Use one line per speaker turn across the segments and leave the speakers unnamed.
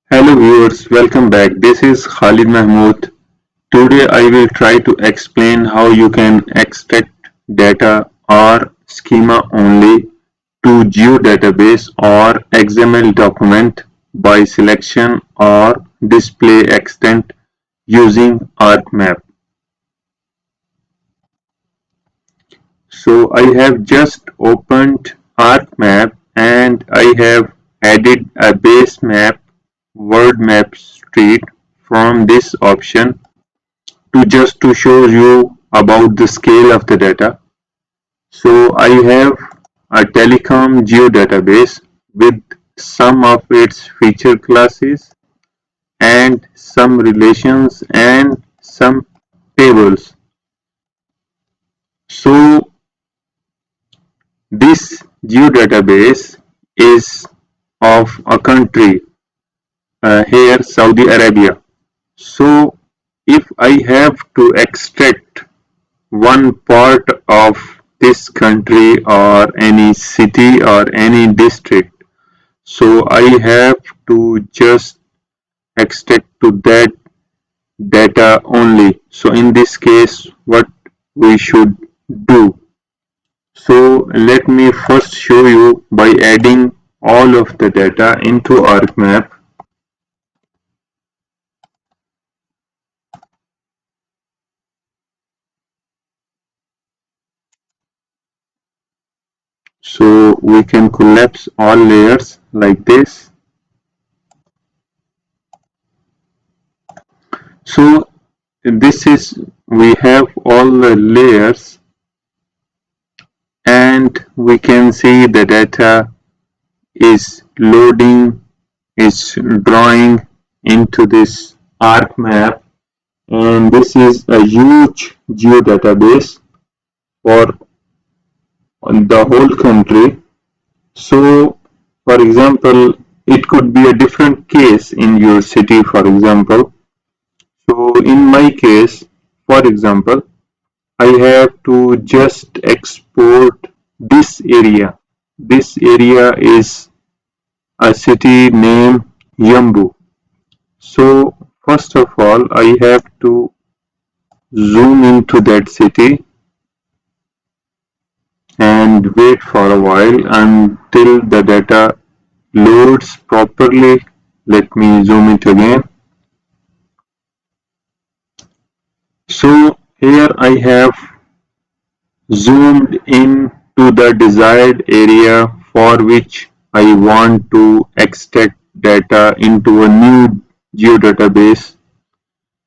Hello viewers, welcome back. This is Khalid Mahmood. Today I will try to explain how you can extract data or schema only to geodatabase or XML document by selection or display extent using ArcMap. So I have just opened ArcMap and I have added a base map word map street from this option to show you about the scale of the data. So I have a telecom geodatabase with some of its feature classes and some relations and some tables. So this geodatabase is of a country, here Saudi Arabia. So if I have to extract one part of this country or any city or any district, so I have to just extract to that data only. So in this case, what we should do? So let me first show you by adding all of the data into ArcMap. So we can collapse all layers like this. So this is, we have all the layers and we can see the data is loading, is drawing into this ArcMap, and this is a huge geodatabase for the whole country. So for example, it could be a different case in your city, for example. So in my case, for example, I have to just export this area. This area is a city named Yambu. So first of all, I have to zoom into that city and wait for a while until the data loads properly. Let me zoom it again. So here I have zoomed in to the desired area for which I want to extract data into a new geodatabase.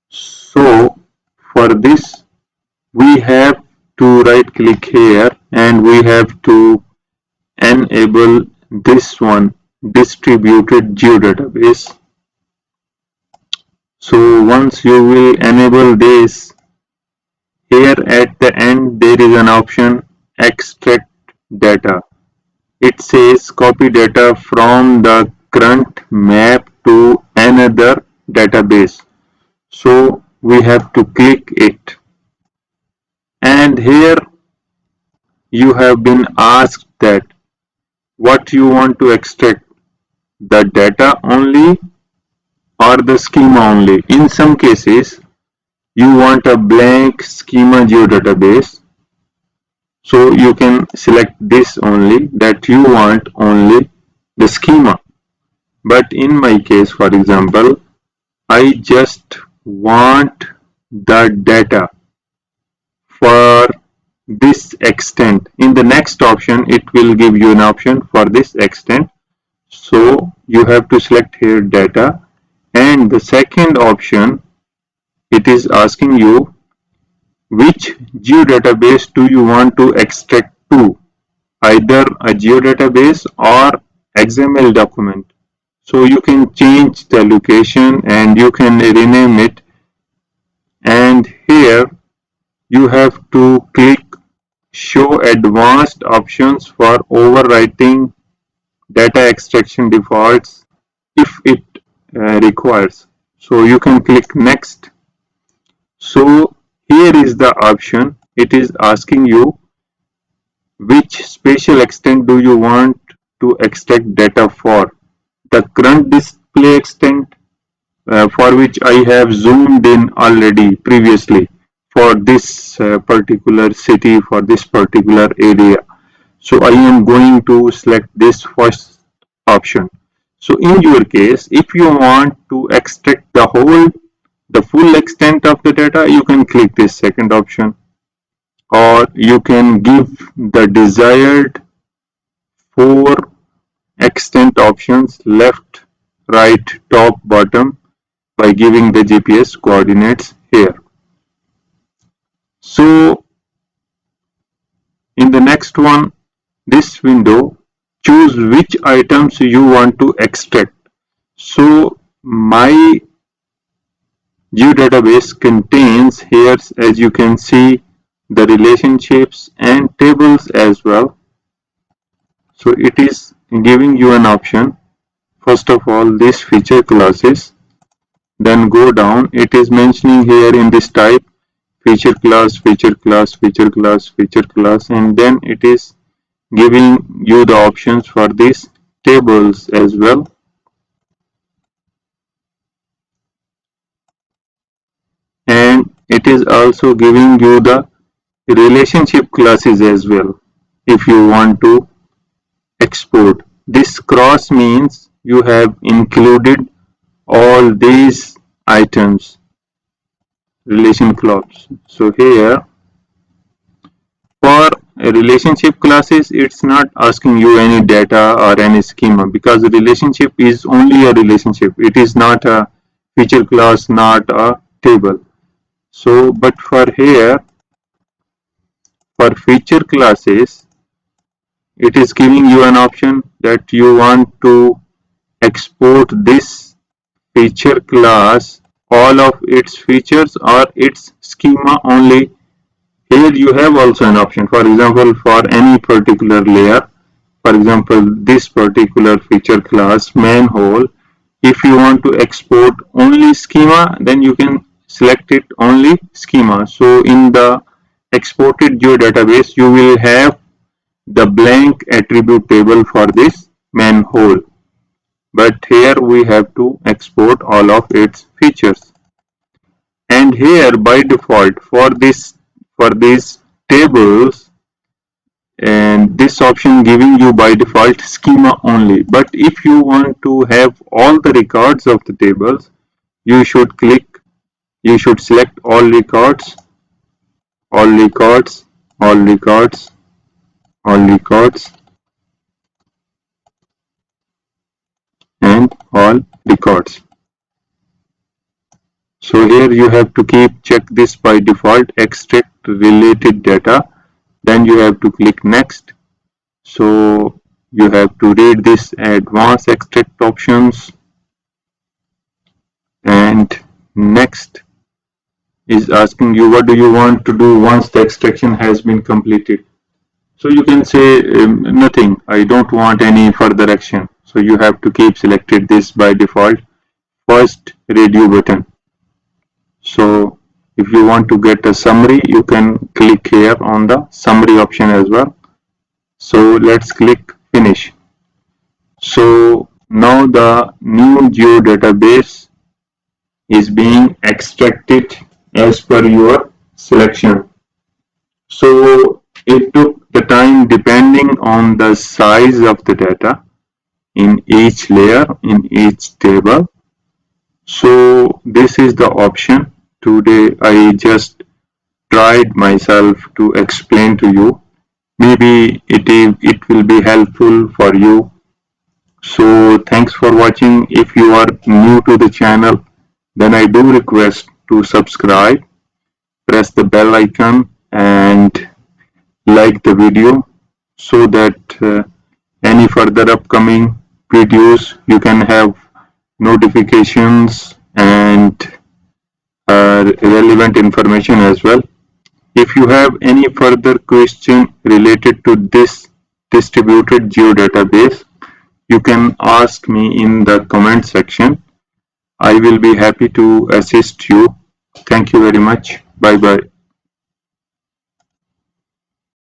So for this, we have to right click here and we have to enable this one, distributed geodatabase. So once you will enable this, here at the end there is an option extract data. It says copy data from the current map to another database. So we have to click it. And here you have been asked that what you want to extract, the data only or the schema only. In some cases, you want a blank schema geodatabase. So you can select this only, that you want only the schema. But in my case, for example, I just want the data for this extent. In the next option, it will give you an option for this extent. So you have to select here data, and the second option, it is asking you which geodatabase do you want to extract to, either a geodatabase or XML document. So you can change the location and you can rename it, and here you have to click show advanced options for overwriting data extraction defaults if it requires. So you can click next. So here is the option. It is asking you which spatial extent do you want to extract data for, the current display extent for which I have zoomed in already previously for this particular city, for this particular area. So I am going to select this first option. So in your case, if you want to extract the full extent of the data, you can click this second option, or you can give the desired 4 extent options: left, right, top, bottom, by giving the GPS coordinates here. So in the next one, this window, choose which items you want to extract. So my geodatabase contains here, as you can see, the relationships and tables as well. So it is giving you an option. First of all, these feature classes, then go down. It is mentioning here in this type feature class, feature class, feature class, feature class, and then it is giving you the options for these tables as well. And it is also giving you the relationship classes as well if you want to export. This cross means you have included all these items, relation clause. So here for relationship classes, it's not asking you any data or any schema, because the relationship is only a relationship. It is not a feature class, not a table. So but for here, for feature classes, it is giving you an option that you want to export this feature class, all of its features or its schema only. Here you have also an option, for example, for any particular layer, for example, this particular feature class manhole. If you want to export only schema, then you can select it only schema. So in the exported geodatabase, you will have the blank attribute table for this manhole. But here we have to export all of its features. And here by default for these tables, and this option giving you by default schema only. But if you want to have all the records of the tables, you should select all records, all records, all records, all records, and all records. So here you have to check this by default, extract related data. Then you have to click next. So you have to read this advanced extract options, and next is asking you what do you want to do once the extraction has been completed. So you can say nothing, I don't want any further action. So you have to keep selected this by default first radio button. So if you want to get a summary, you can click here on the summary option as well. So let's click finish. So now the new geodatabase is being extracted as per your selection. So it took the time depending on the size of the data in each layer, in each table. So this is the option. Today I just tried myself to explain to you. Maybe it will be helpful for you. So thanks for watching. If you are new to the channel, then I do request to subscribe, press the bell icon and like the video, so that any further upcoming videos you can have notifications and relevant information as well. If you have any further question related to this distributed geodatabase, you can ask me in the comment section. I will be happy to assist you. Thank you very much. Bye bye.